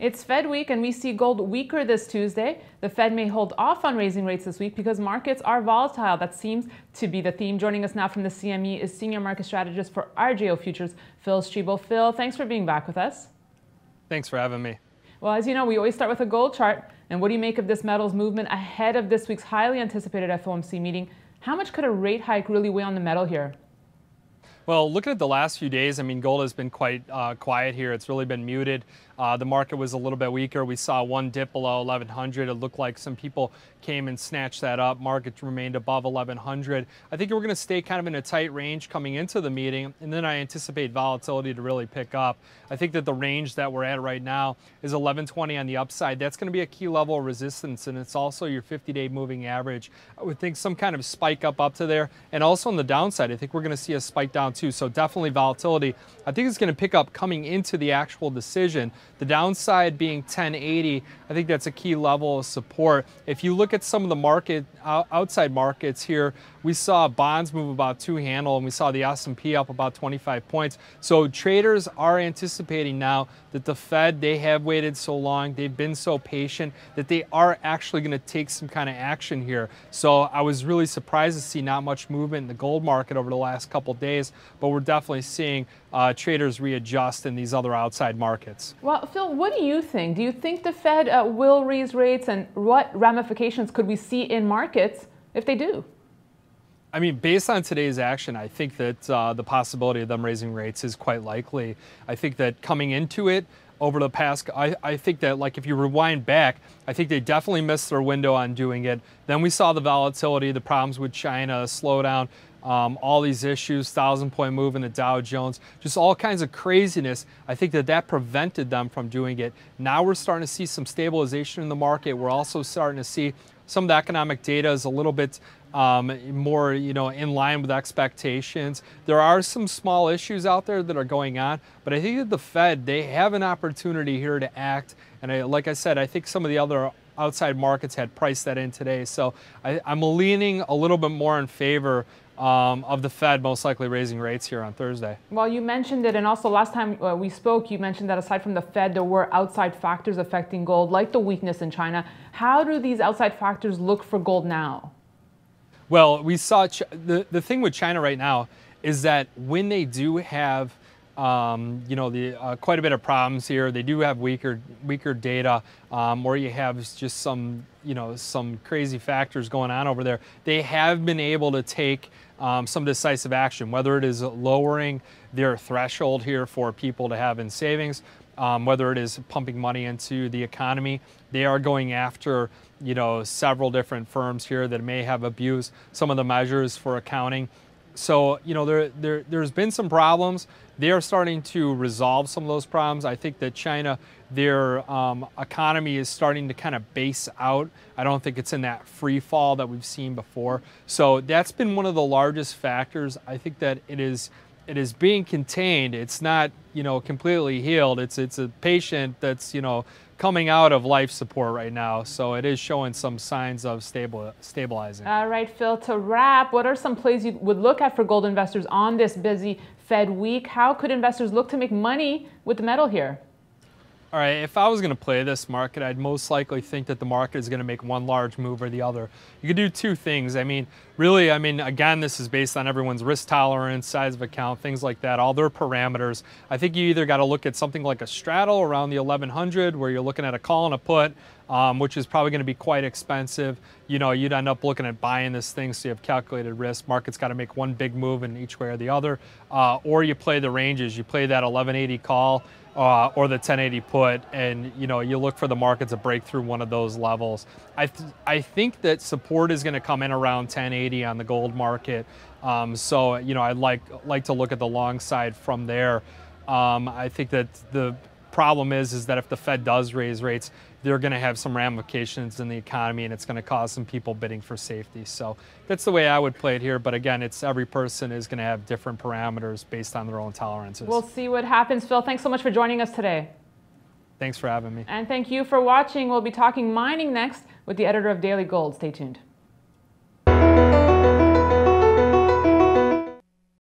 It's Fed week and we see gold weaker this Tuesday. The Fed may hold off on raising rates this week because markets are volatile. That seems to be the theme. Joining us now from the CME is Senior Market Strategist for RJO Futures, Phil Streible. Phil, thanks for being back with us. Thanks for having me. Well, as you know, we always start with a gold chart. And what do you make of this metal's movement ahead of this week's highly anticipated FOMC meeting? How much could a rate hike really weigh on the metal here? Well, looking at the last few days, I mean, gold has been quite quiet here. It's really been muted. The market was a little bit weaker. We saw one dip below 1100. It looked like some people came and snatched that up. Market remained above 1100. I think we're going to stay kind of in a tight range coming into the meeting, and then I anticipate volatility to really pick up. I think that the range that we're at right now is 1120 on the upside. That's going to be a key level of resistance, and it's also your 50-day moving average. I would think some kind of spike up to there, and also on the downside, I think we're going to see a spike down too. So definitely volatility. I think it's going to pick up coming into the actual decision. The downside being 1080, I think that's a key level of support. If you look at some of the outside markets here, we saw bonds move about 2 handle, and we saw the S&P up about 25 points. So traders are anticipating now that the Fed, they have waited so long, they've been so patient, that they are actually going to take some kind of action here. So I was really surprised to see not much movement in the gold market over the last couple of days, but we're definitely seeing traders readjust in these other outside markets. Well, Phil, what do you think? Do you think the Fed will raise rates, and what ramifications could we see in markets if they do? I mean, based on today's action, I think that the possibility of them raising rates is quite likely. I think that coming into it over the past, I think that, like, if you rewind back, I think they definitely missed their window on doing it. Then we saw the volatility, the problems with China, slowdown, all these issues, 1,000-point move in the Dow Jones, just all kinds of craziness. I think that prevented them from doing it. Now we're starting to see some stabilization in the market. We're also starting to see some of the economic data is a little bit more, in line with expectations. There are some small issues out there that are going on, but I think that the Fed, they have an opportunity here to act. And like I said, I think some of the other outside markets had priced that in today. So I'm leaning a little bit more in favor of the Fed most likely raising rates here on Thursday. Well, you mentioned it, and also last time we spoke, you mentioned that aside from the Fed, there were outside factors affecting gold, like the weakness in China. How do these outside factors look for gold now? Well, we saw the thing with China right now is that when they do have quite a bit of problems here, they do have weaker data, or you have just some crazy factors going on over there. They have been able to take some decisive action, whether it is lowering their threshold here for people to have in savings, whether it is pumping money into the economy. They are going after several different firms here that may have abused some of the measures for accounting. So, there's been some problems. They are starting to resolve some of those problems. I think that China, their economy is starting to kind of base out. I don't think it's in that free fall that we've seen before. So that's been one of the largest factors. I think that it is being contained. It's not, completely healed. It's a patient that's, coming out of life support right now. So it is showing some signs of stabilizing. All right, Phil, to wrap, what are some plays you would look at for gold investors on this busy Fed week? How could investors look to make money with the metal here? All right, if I was going to play this market, I'd most likely think that the market is going to make one large move or the other. You could do two things. Again, this is based on everyone's risk tolerance, size of account, things like that, all their parameters. I think you either got to look at something like a straddle around the 1100, where you're looking at a call and a put, which is probably going to be quite expensive. You'd end up looking at buying this thing, so you have calculated risk. Market's got to make one big move in each way or the other. Or you play the ranges. You play that 1180 call, or the 1080 put, and you look for the market to break through one of those levels. I think that support is going to come in around 1080 on the gold market. So I'd like to look at the long side from there. I think that the problem is that if the Fed does raise rates, they're going to have some ramifications in the economy, and it's going to cause some people bidding for safety. So that's the way I would play it here. But again, every person is going to have different parameters based on their own tolerances. We'll see what happens. Phil, thanks so much for joining us today. Thanks for having me. And thank you for watching. We'll be talking mining next with the editor of Daily Gold. Stay tuned.